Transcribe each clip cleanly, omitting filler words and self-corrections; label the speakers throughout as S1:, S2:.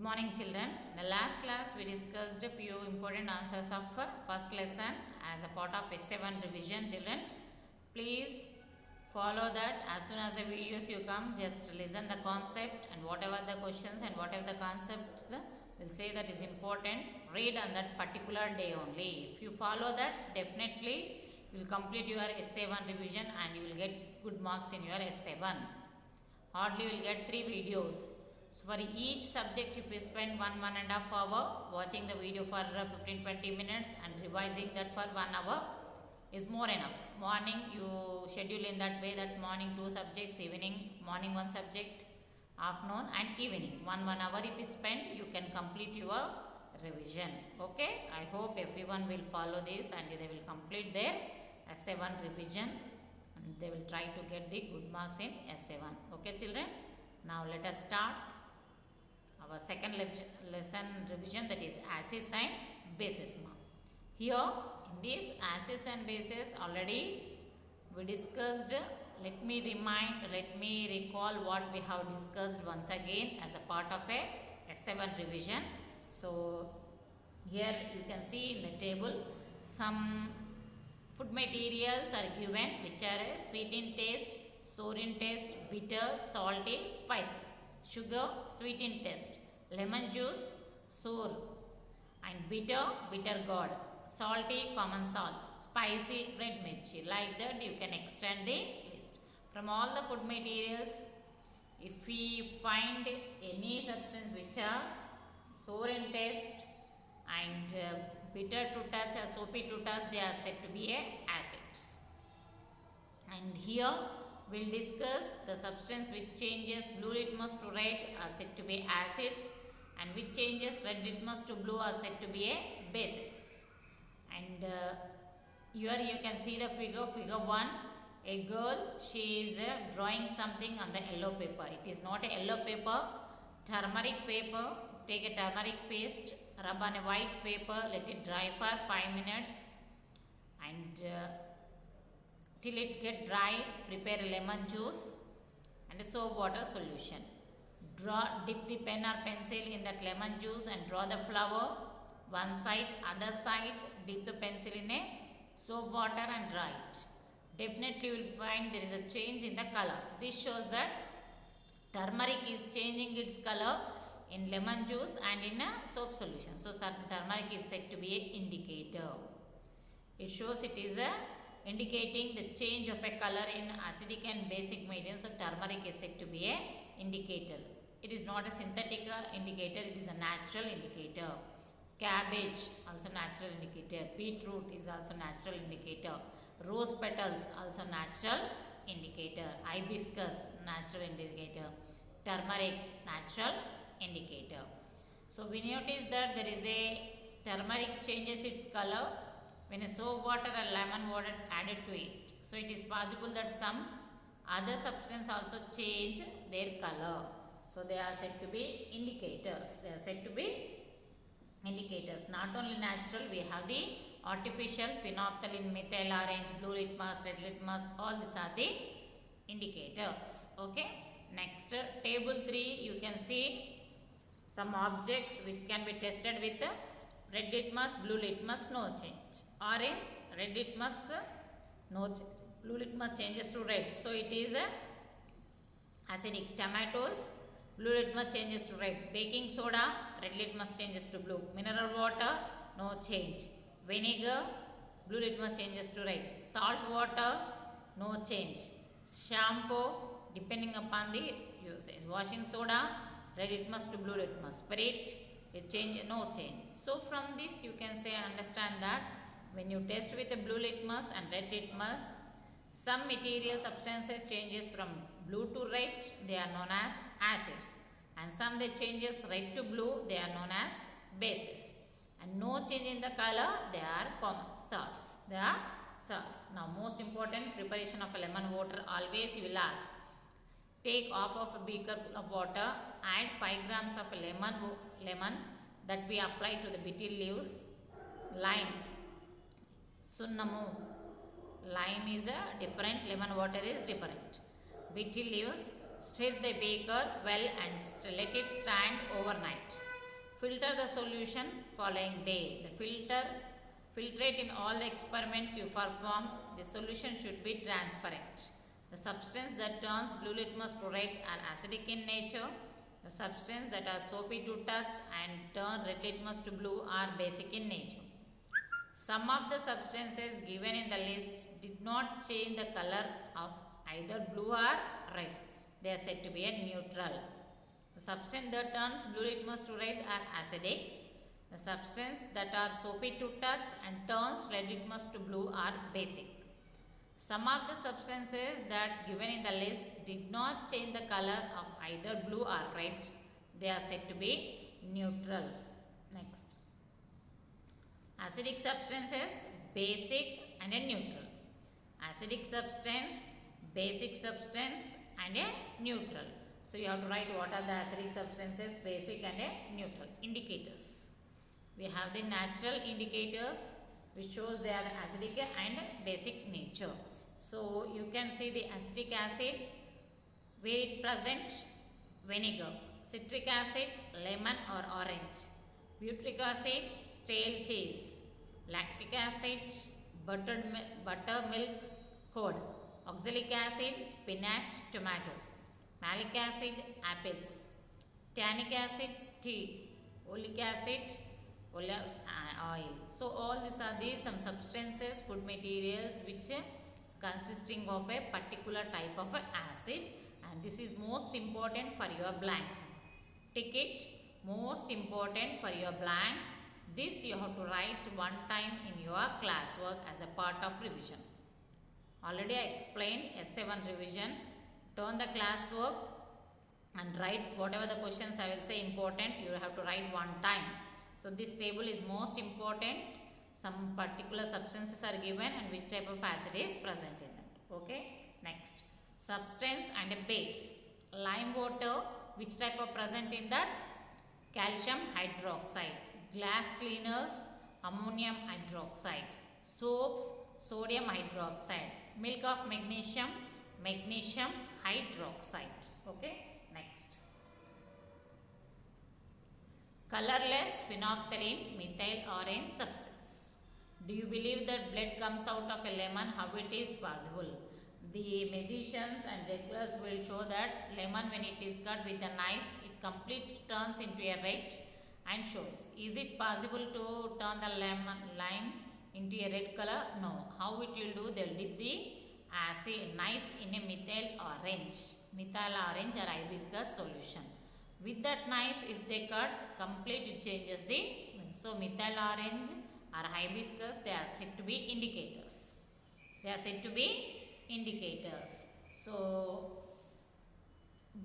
S1: Good morning children. In the last class we discussed a few important answers of first lesson as a part of essay 1 revision children. Please follow that as soon as the videos you come, just listen the concept and whatever the questions and whatever the concepts will say that is important, read on that particular day only. If you follow that, definitely you will complete your essay 1 revision and you will get good marks in your essay 1. Hardly you will get 3 videos. So for each subject if you spend 1.5 hour watching the video for 15-20 minutes and revising that for 1 hour is more enough. Morning you schedule in that way that morning 2 subjects, evening morning 1 subject, afternoon and evening 1 hour if you spend, you can complete your revision. Okay, I hope everyone will follow this and they will complete their essay 1 revision and they will try to get the good marks in essay 1. Okay children, now let us start our second lesson revision, that is acids and bases. Here in this acids and bases already we discussed. Let me recall what we have discussed once again as a part of a essay 1 revision. So here you can see in the table some food materials are given which are sweet in taste, sour in taste, bitter, salty, spicy. Sugar, sweet in taste. Lemon juice, sour and bitter, bitter gourd. Salty, common salt. Spicy, red mirchi. Like that you can extend the list. From all the food materials, if we find any substance which are sour in taste and bitter to touch or soapy to touch, they are said to be acids. And here we will discuss the substance which changes blue litmus to red are said to be acids and which changes red litmus to blue are said to be bases. And here you can see the figure 1. A girl, she is drawing something on the yellow paper. It is not a yellow paper, turmeric paper. Take a turmeric paste, rub on a white paper, let it dry for 5 minutes and till it get dry, prepare a lemon juice and a soap water solution. Dip the pen or pencil in that lemon juice and draw the flower. One side, other side, dip the pencil in a soap water and dry it. Definitely you will find there is a change in the color. This shows that turmeric is changing its color in lemon juice and in a soap solution. So turmeric is said to be an indicator. It shows it is indicating the change of a color in acidic and basic medium. So turmeric is said to be an indicator. It is not a synthetic indicator, it is a natural indicator. Cabbage also natural indicator. Beetroot is also natural indicator. Rose petals also natural indicator. Hibiscus natural indicator. Turmeric natural indicator. So we notice that there is a turmeric changes its color when a soap water or lemon water added to it. So it is possible that some other substance also change their color. So they are said to be indicators. They are said to be indicators. Not only natural, we have the artificial, phenolphthalein, methyl orange, blue litmus, red litmus, all these are the indicators. Okay. Next, table 3, you can see some objects which can be tested with red litmus, blue litmus, no change. Orange, red litmus, no change. Blue litmus changes to red. So it is acidic. Tomatoes, blue litmus changes to red. Baking soda, red litmus changes to blue. Mineral water, no change. Vinegar, blue litmus changes to red. Salt water, no change. Shampoo, depending upon the usage. Washing soda, red litmus to blue litmus. Spirit, it change, no change. So from this you can say understand that when you test with a blue litmus and red litmus, some material substances changes from blue to red, they are known as acids, and some they changes red to blue, they are known as bases, and no change in the color, they are common salts. They are salts. Now most important, preparation of a lemon water, always you will ask. Take half of a beaker full of water, add 5 grams of lemon that we apply to the betel leaves, lime, sunnamu. Lime is a different, lemon water is different. Betel leaves, stir the beaker well and let it stand overnight. Filter the solution following day. The filtrate in all the experiments you perform. The solution should be transparent. The substance that turns blue litmus chloride are acidic in nature. The substance that are soapy to touch and turn red litmus to blue are basic in nature. Some of the substances given in the list did not change the color of either blue or red. They are said to be a neutral. The substance that turns blue litmus to red are acidic. The substance that are soapy to touch and turns red litmus to blue are basic. Some of the substances that given in the list did not change the color of either blue or red. They are said to be neutral. Next. Acidic substances, basic and a neutral. Acidic substance, basic substance and a neutral. So you have to write what are the acidic substances, basic and a neutral. Indicators. We have the natural indicators which shows they are acidic and basic nature. So you can see the acetic acid, where it present, vinegar, citric acid, lemon or orange, butyric acid, stale cheese, lactic acid, buttermilk curd, oxalic acid, spinach, tomato, malic acid, apples, tannic acid, tea, oleic acid, olive oil. So all these are some substances, food materials which consisting of a particular type of acid, and this is most important for your blanks. Tick it, most important for your blanks. This you have to write one time in your classwork as a part of revision. Already I explained Essay 1 revision. Turn the classwork and write whatever the questions I will say important, you have to write one time. So this table is most important. Some particular substances are given and which type of acid is present in that. Okay. Next. Substance and a base. Lime water, which type of present in that? Calcium hydroxide. Glass cleaners, ammonium hydroxide. Soaps, sodium hydroxide. Milk of magnesium, magnesium hydroxide. Okay. Next. Colorless phenolphthalein methyl orange substance. Do you believe that blood comes out of a lemon? How it is possible? The magicians and jugglers will show that lemon, when it is cut with a knife, it completely turns into a red and shows. Is it possible to turn the lime into a red color? No. How it will do? They will dip the acid knife in a methyl orange or hibiscus solution. With that knife, if they cut, it changes the, so methyl orange or hibiscus, they are said to be indicators. They are said to be indicators. So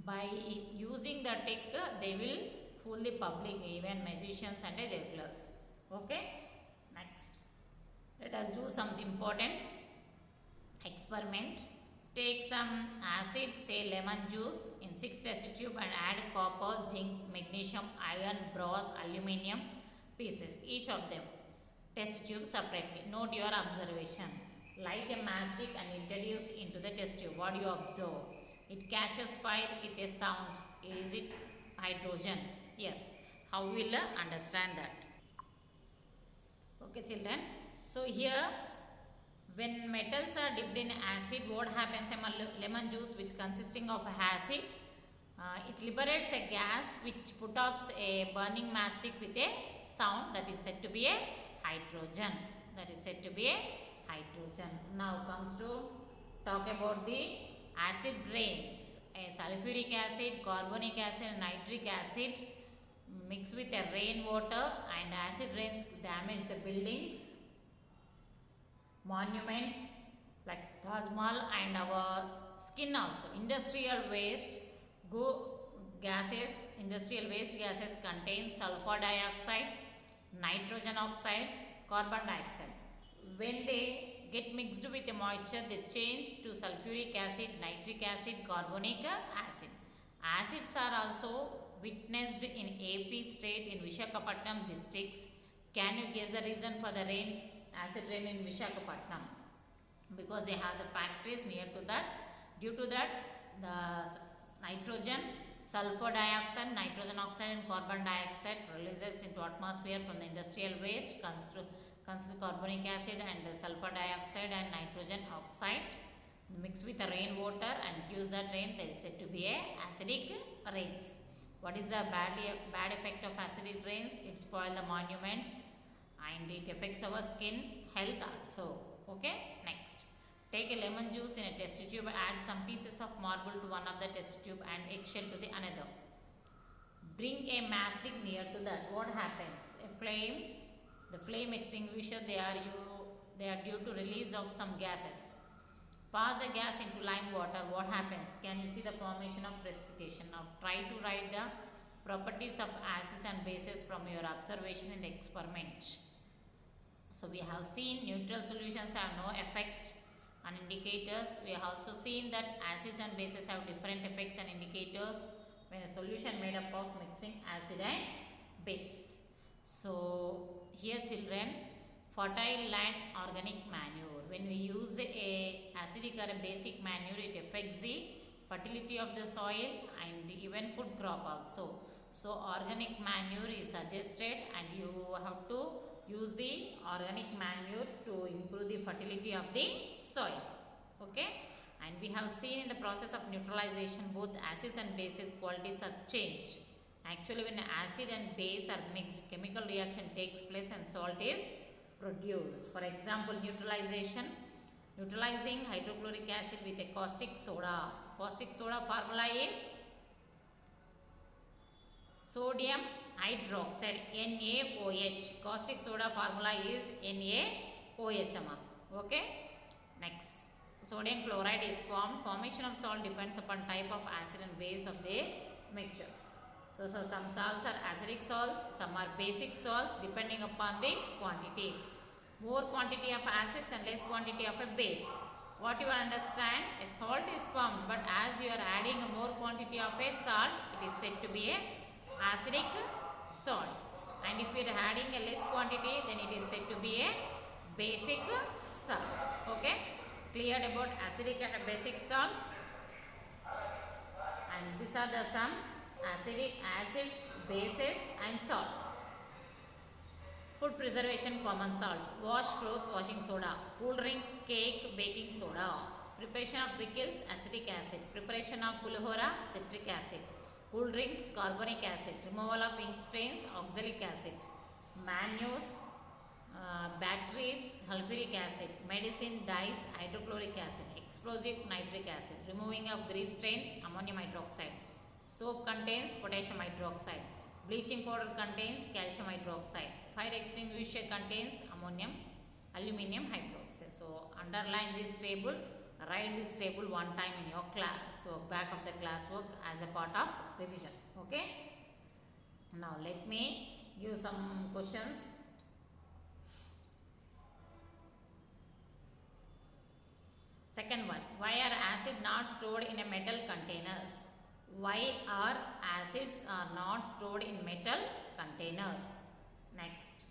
S1: by using the trick, they will fool the public, even magicians and jugglers. Okay. Next, let us do some important experiment. Take some acid, say lemon juice, in 6 test tube and add copper, zinc, magnesium, iron, bronze, aluminium pieces, each of them. Test tube separately. Note your observation. Light a matchstick and introduce into the test tube. What do you observe? It catches fire with a sound. Is it hydrogen? Yes. How will you understand that? Okay, children. So here, when metals are dipped in acid, what happens? Lemon juice, which consisting of acid, it liberates a gas which put off a burning matchstick with a sound, that is said to be a hydrogen. That is said to be a hydrogen. Now comes to talk about the acid rains. A sulfuric acid, carbonic acid, nitric acid mixed with a rainwater, and acid rains damage the buildings, monuments like Taj Mahal, and our skin also. Industrial waste industrial waste gases contain sulfur dioxide, nitrogen oxide, carbon dioxide. When they get mixed with the moisture, they change to sulfuric acid, nitric acid, carbonic acid. Acids are also witnessed in AP state in Visakhapatnam districts. Can you guess the reason for the acid rain in Visakhapatnam? Because they have the factories near to that. Due to that, the nitrogen sulfur dioxide, nitrogen oxide and carbon dioxide releases into atmosphere from the industrial waste consists carbonic acid and sulfur dioxide and nitrogen oxide mix with the rainwater and gives that rain. That is said to be a acidic rains. What is the bad effect of acidic rains? It spoils the monuments and it affects our skin health also. Okay, next. Take a lemon juice in a test tube, add some pieces of marble to one of the test tube and eggshell to the another. Bring a matchstick near to that. What happens? The flame extinguisher, they are due to release of some gases. Pass the gas into lime water. What happens? Can you see the formation of precipitation? Now try to write the properties of acids and bases from your observation in the experiment. So we have seen neutral solutions have no effect on indicators. We have also seen that acids and bases have different effects and indicators when a solution made up of mixing acid and base. So here children, fertile land organic manure. When we use a acidic or a basic manure, it affects the fertility of the soil and even food crop also. So organic manure is suggested and you have to use the organic manure to improve the fertility of the soil. Okay, and we have seen in the process of neutralization both acids and bases qualities are changed. Actually when acid and base are mixed, chemical reaction takes place and salt is produced. For example, neutralizing hydrochloric acid with a caustic soda. Caustic soda formula is sodium hydroxide, NaOH. Caustic soda formula is NaOH. Okay, next. Sodium chloride is formed. Formation of salt depends upon type of acid and base of the mixtures. So some salts are acidic salts, some are basic salts depending upon the quantity. More quantity of acids and less quantity of a base. What you understand? A salt is formed, but as you are adding a more quantity of a salt, it is said to be a acidic salts. And if you are adding a less quantity, then it is said to be a basic salt. Okay, cleared about acidic and basic salts. And these are the some acids, bases and salts. Food preservation common salt. Wash clothes washing soda. Cool drinks cake baking soda. Preparation of pickles acetic acid. Preparation of pulihora citric acid. Cool drinks carbonic acid. Removal of ink stains oxalic acid. Manures batteries sulfuric acid. Medicine dyes hydrochloric acid. Explosive nitric acid. Removing of grease stain ammonium hydroxide. Soap contains potassium hydroxide. Bleaching powder contains calcium hydroxide. Fire extinguisher contains aluminum hydroxide. So underline this table, write this table one time in your class. So back of the classwork as a part of revision. Okay. Now let me give some questions. Second one, why are acids not stored in a metal containers? Why are acids are not stored in metal containers? Next.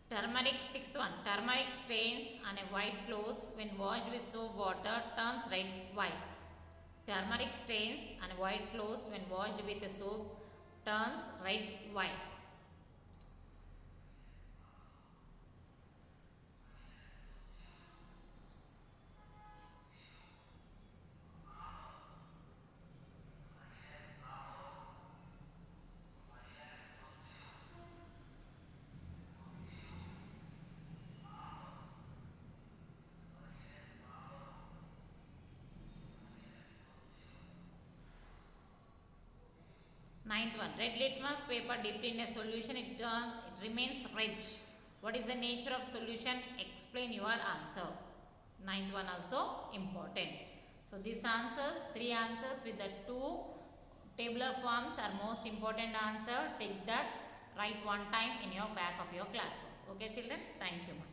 S1: Turmeric, sixth one. Turmeric stains on a white clothes when washed with soap water turns red white. Turmeric stains on white clothes when washed with a soap turns red white. Ninth one, red litmus paper dipped in a solution, it remains red. What is the nature of solution? Explain your answer. Ninth one also important. So these answers, three answers with the two tabular forms are most important answer. Take that, write one time in your back of your classwork. Okay children, thank you.